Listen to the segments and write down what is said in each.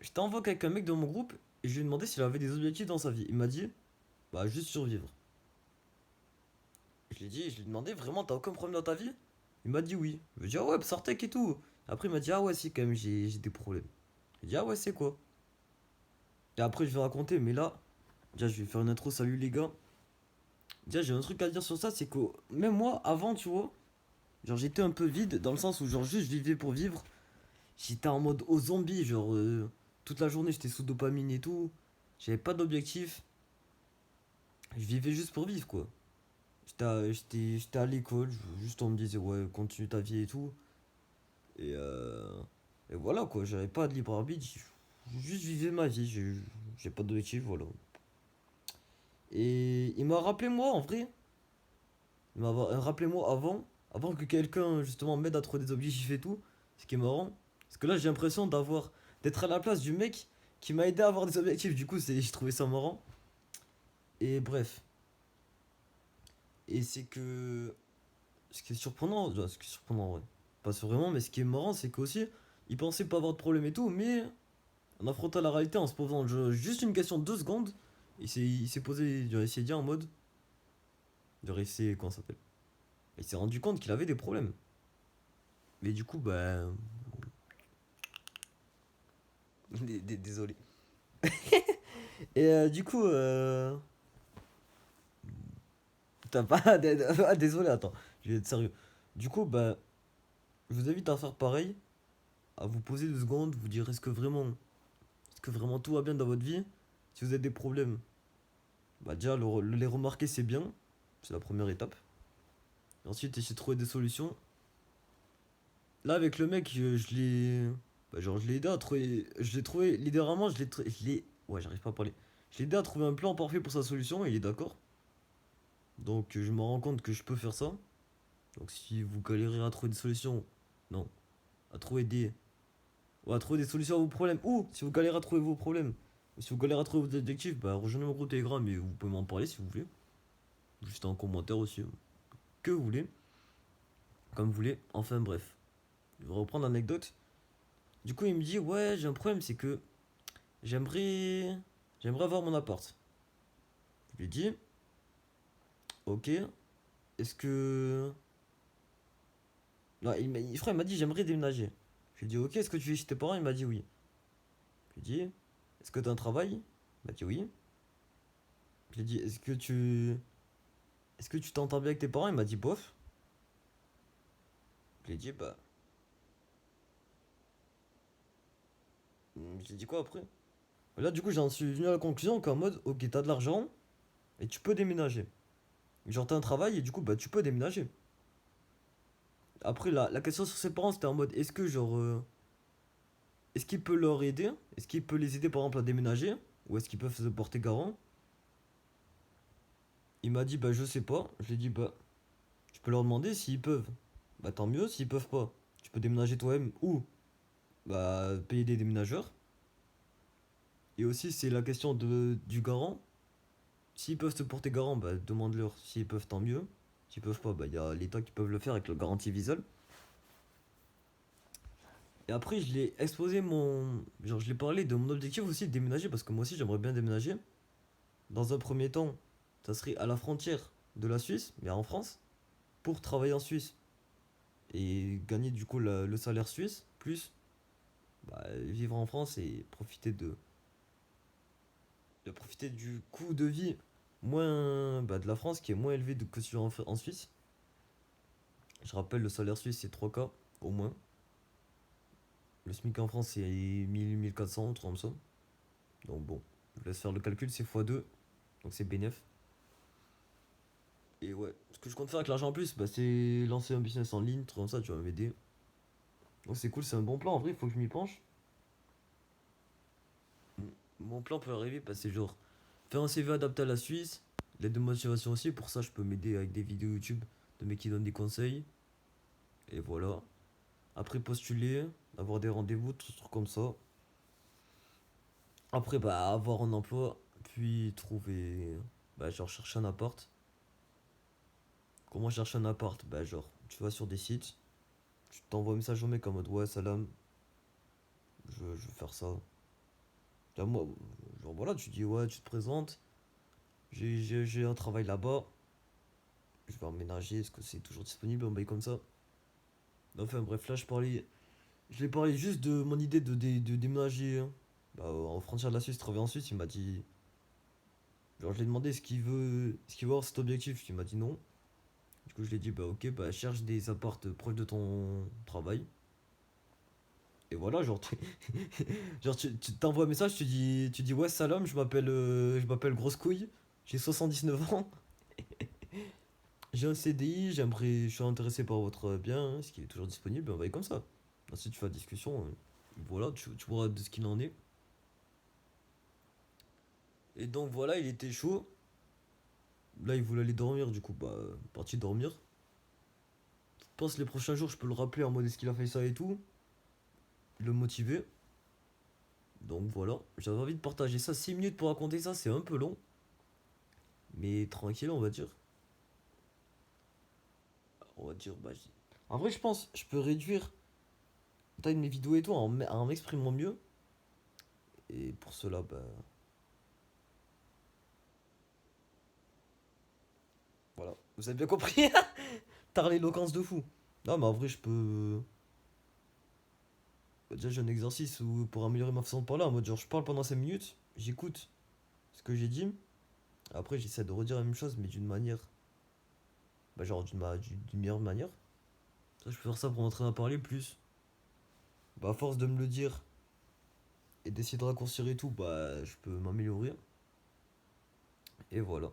J'étais en vogue avec un mec de mon groupe et je lui ai demandé s'il avait des objectifs dans sa vie. Il m'a dit, bah juste survivre. Je lui ai demandé vraiment, t'as aucun problème dans ta vie? Il m'a dit oui. Je lui ai dit, ah ouais, Psartek et tout. Après, il m'a dit, ah ouais, si, quand même, j'ai des problèmes. J'ai dit, ah ouais, c'est quoi? Et après, je vais raconter, mais là, déjà, je vais faire une intro. Salut les gars. Déjà, j'ai un truc à dire sur ça, c'est que même moi, avant, tu vois, genre, j'étais un peu vide dans le sens où, genre, juste, je vivais pour vivre. J'étais en mode au zombie, genre, toute la journée, j'étais sous dopamine et tout. J'avais pas d'objectif. Je vivais juste pour vivre, quoi. J'étais à l'école, juste on me disait ouais, continue ta vie et tout. Et, et voilà quoi, j'avais pas de libre arbitre, juste vivais ma vie, j'ai pas d'objectif, voilà. Et il m'a rappelé moi en vrai, il m'a rappelé moi avant que quelqu'un justement m'aide à trouver des objectifs et tout, ce qui est marrant. Parce que là j'ai l'impression d'être à la place du mec qui m'a aidé à avoir des objectifs, du coup j'ai trouvé ça marrant. Et bref, et c'est que ce qui est surprenant, enfin, ce qui est surprenant, ouais. Pas vraiment, mais ce qui est marrant, c'est qu'aussi, il pensait pas avoir de problème et tout, mais en affrontant la réalité, en se posant juste une question de 2 secondes, il s'est posé, il s'est dit en mode, il s'est, comment ça s'appelle? Il s'est rendu compte qu'il avait des problèmes. Mais du coup, bah, désolé. Et du coup, t'as pas, ah, désolé, attends, je vais être sérieux. Du coup, bah, je vous invite à faire pareil, à vous poser 2 secondes, vous dire est-ce que vraiment tout va bien dans votre vie? Si vous avez des problèmes, bah déjà les remarquer c'est bien, c'est la première étape. Et ensuite essayer de trouver des solutions. Là avec le mec, je l'ai, bah, genre je l'ai aidé à trouver, je l'ai trouvé littéralement, ouais j'arrive pas à parler. Je l'ai aidé à trouver un plan parfait pour sa solution et il est d'accord. Donc je me rends compte que je peux faire ça. Donc si vous galérez à trouver des solutions, non, à trouver des, ou à trouver des solutions à vos problèmes, ou si vous galérez à trouver vos problèmes, ou si vous galérez à trouver vos objectifs, bah rejoignez mon groupe Telegram et vous pouvez m'en parler si vous voulez. Juste en commentaire aussi, que vous voulez, comme vous voulez. Enfin bref, je vais reprendre l'anecdote. Du coup, il me dit ouais, j'ai un problème, c'est que j'aimerais, j'aimerais avoir mon appart. Je lui dis ok, est-ce que non, je crois il m'a dit j'aimerais déménager. Je lui dis ok, est-ce que tu vis chez tes parents? Il m'a dit oui. Je lui dis est-ce que tu as un travail? Il m'a dit oui. Je lui ai dit est-ce que tu t'entends bien avec tes parents? Il m'a dit bof. Je lui ai dit bah j'ai dit quoi après? Là du coup j'en suis venu à la conclusion qu'en mode ok t'as de l'argent et tu peux déménager. Genre t'as un travail et du coup bah tu peux déménager. Après la question sur ses parents c'était en mode est-ce que genre est-ce qu'il peut leur aider? Est-ce qu'il peut les aider par exemple à déménager? Ou est-ce qu'ils peuvent se porter garant? Il m'a dit bah je sais pas. Je lui ai dit bah tu peux leur demander s'ils peuvent. Bah tant mieux, s'ils peuvent pas. Tu peux déménager toi-même ou bah payer des déménageurs. Et aussi c'est la question du garant. S'ils peuvent se porter garant, bah demande-leur. S'ils peuvent tant mieux. S'ils peuvent pas, bah il y a l'État qui peuvent le faire avec la garantie Visol. Et après, je l'ai exposé mon. Genre, je l'ai parlé de mon objectif aussi de déménager parce que moi aussi j'aimerais bien déménager. Dans un premier temps, ça serait à la frontière de la Suisse, mais en France, pour travailler en Suisse et gagner du coup le salaire suisse, plus bah, vivre en France et profiter du coût de vie moins bah, de la France qui est moins élevé que celui en Suisse. Je rappelle, le salaire suisse c'est 3K au moins. Le SMIC en France c'est 1000-1400, un truc comme ça. Donc bon, je vous laisse faire le calcul, c'est x2, donc c'est bénéf. Et ouais, ce que je compte faire avec l'argent en plus, bah, c'est lancer un business en ligne, truc comme ça, tu vas m'aider. Donc c'est cool, c'est un bon plan, en vrai, il faut que je m'y penche. Mon plan peut arriver, bah, c'est genre faire un CV adapté à la Suisse, l'aide de motivation aussi, pour ça je peux m'aider avec des vidéos YouTube de mecs qui donnent des conseils. Et voilà. Après postuler, avoir des rendez-vous, tout trucs comme ça. Après bah avoir un emploi, puis trouver, bah genre chercher un appart. Comment chercher un appart? Bah genre tu vas sur des sites, tu t'envoies un message au mec en mode ouais salam, je veux faire ça. Là, moi, genre voilà, tu dis ouais, tu te présentes, j'ai un travail là-bas, je vais emménager, est-ce que c'est toujours disponible, un bail comme ça. Enfin bref, là je l'ai parlé juste de mon idée de déménager hein, bah, en frontière de la Suisse, travailler en Suisse, il m'a dit, genre je lui ai demandé est-ce qu'il veut avoir cet objectif, il m'a dit non. Du coup je lui ai dit bah ok, bah cherche des apparts proches de ton travail. Et voilà, genre, genre tu t'envoies un message, tu dis ouais salam, je m'appelle Grosse Couille, j'ai 79 ans, j'ai un CDI, je suis intéressé par votre bien, hein, est-ce qu'il est toujours disponible, on va y comme ça. Ensuite tu fais la discussion, voilà, tu vois de ce qu'il en est. Et donc voilà, il était chaud, là il voulait aller dormir, du coup bah parti dormir. Je pense les prochains jours je peux le rappeler en mode est-ce qu'il a fait ça et tout, le motiver. Donc voilà, j'avais envie de partager ça, 6 minutes pour raconter ça, c'est un peu long, mais tranquille on va dire. On va dire, bah, en vrai, je pense, je peux réduire la taille de mes vidéos et tout en m'exprimant mieux. Et pour cela, bah, voilà. Vous avez bien compris. T'as l'éloquence de fou. Non, mais en vrai, je peux. Bah, déjà, j'ai un exercice pour améliorer ma façon de parler. En mode, genre, je parle pendant 5 minutes, j'écoute ce que j'ai dit. Après, j'essaie de redire la même chose, mais d'une manière. Bah, genre, d'une meilleure manière. Ça, je peux faire ça pour m'entraîner à parler plus. Bah, à force de me le dire et d'essayer de raccourcir et tout, bah, je peux m'améliorer. Et voilà.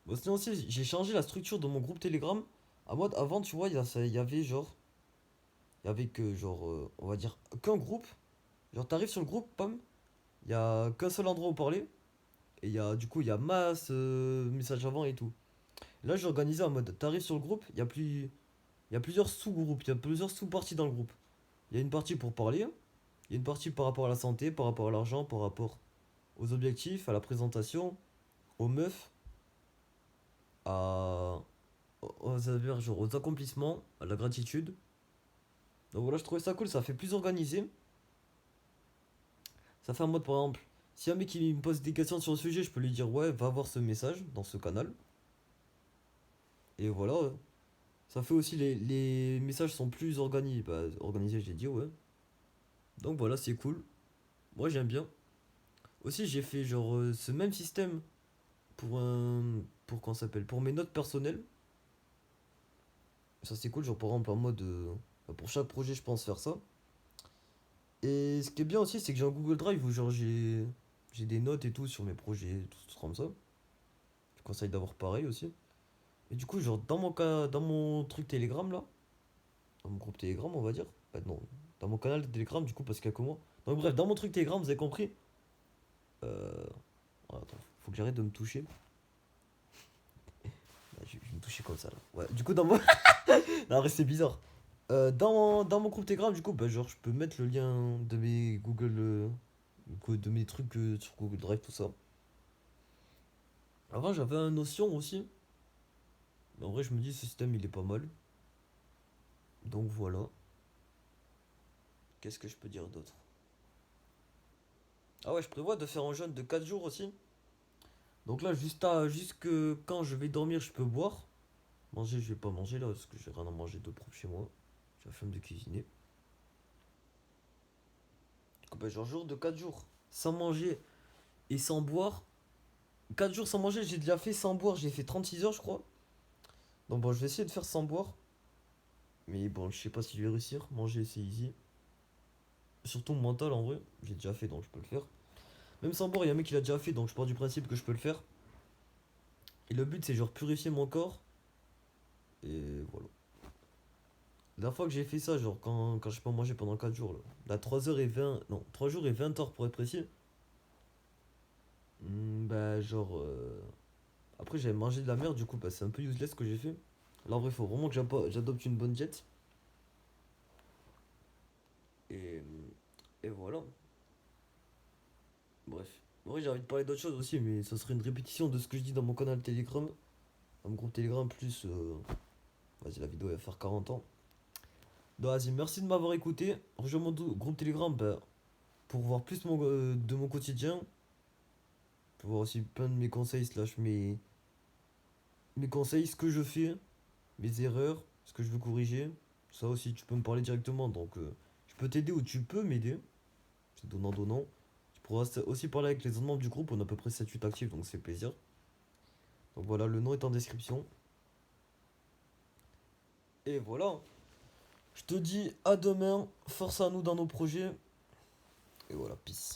Bon, sinon aussi, j'ai changé la structure de mon groupe Telegram. En mode, avant, tu vois, il y avait genre. Il y avait que, genre, on va dire, qu'un groupe. Genre, t'arrives sur le groupe, pam, il y a qu'un seul endroit où parler. Et du coup, il y a masse messages avant et tout. Là, j'ai organisé en mode, t'arrives sur le groupe, il y a plusieurs sous-groupes, il y a plusieurs sous-parties dans le groupe. Il y a une partie pour parler, il y a une partie par rapport à la santé, par rapport à l'argent, par rapport aux objectifs, à la présentation, aux meufs, à, genre, aux accomplissements, à la gratitude. Donc voilà, je trouvais ça cool, ça fait plus organisé. Ça fait en mode, par exemple, si un mec il me pose des questions sur le sujet, je peux lui dire, ouais, va voir ce message dans ce canal. Et voilà, ouais. Ça fait aussi, les messages sont plus organisés. Bah, organisés, j'ai dit, ouais. Donc voilà, c'est cool. Moi, j'aime bien. Aussi, j'ai fait genre ce même système pour qu'on s'appelle, pour mes notes personnelles. Ça, c'est cool, genre par exemple, en mode, bah, pour chaque projet, je pense faire ça. Et ce qui est bien aussi, c'est que j'ai un Google Drive où genre j'ai des notes et tout sur mes projets, tout comme ça. Je conseille d'avoir pareil aussi. Et du coup, genre dans mon truc Telegram là, dans mon groupe Telegram, on va dire. Bah non, dans mon canal de Telegram, du coup, parce qu'il y a que moi. Donc bref, dans mon truc Telegram, vous avez compris. Euh... Attends, faut que j'arrête de me toucher. Je vais me toucher comme ça là. Ouais, du coup, dans mon. Non, en vrai, c'est bizarre. Dans mon groupe Telegram, du coup, bah, genre, je peux mettre le lien de mes Google. De mes trucs sur Google Drive, tout ça. Avant, j'avais un Notion aussi. Mais en vrai, je me dis, ce système, il est pas mal. Donc voilà. Qu'est-ce que je peux dire d'autre? Ah ouais, je prévois de faire un jeûne de 4 jours aussi. Donc là, jusque quand je vais dormir, je peux boire. Manger, je vais pas manger là, parce que j'ai rien à manger de propre chez moi. J'ai la flemme de cuisiner. Du coup, bah, genre, jour de 4 jours. Sans manger et sans boire. 4 jours sans manger, j'ai déjà fait sans boire, j'ai fait 36 heures, je crois. Donc bon, je vais essayer de faire sans boire. Mais bon, je sais pas si je vais réussir. Manger, c'est easy. Surtout mental en vrai. J'ai déjà fait, donc je peux le faire. Même sans boire, il y a un mec qui l'a déjà fait, donc je pars du principe que je peux le faire. Et le but, c'est genre purifier mon corps. Et voilà. La dernière fois que j'ai fait ça, genre quand j'ai pas mangé pendant 4 jours, là, à 3h20, non, 3 jours et 20 heures pour être précis. Bah, genre. Après, j'avais mangé de la merde, du coup, bah, c'est un peu useless ce que j'ai fait. Là, en vrai, faut vraiment que j'adopte une bonne diète. Et, et voilà. Bref. En vrai, j'ai envie de parler d'autre chose aussi, mais ça serait une répétition de ce que je dis dans mon canal Telegram. Dans mon groupe Telegram, plus. Vas-y, la vidéo elle va faire 40 ans. Donc, vas-y, merci de m'avoir écouté. Rejoins mon groupe Telegram, bah, pour voir plus de mon quotidien, pour voir aussi plein de mes conseils, slash mes conseils, ce que je fais, mes erreurs, ce que je veux corriger. Ça aussi, tu peux me parler directement. Donc, je peux t'aider ou tu peux m'aider. C'est donnant-donnant. Tu pourras aussi parler avec les autres membres du groupe. On a à peu près 7-8 actifs, donc c'est plaisir. Donc voilà, le nom est en description. Et voilà. Je te dis à demain. Force à nous dans nos projets. Et voilà, peace.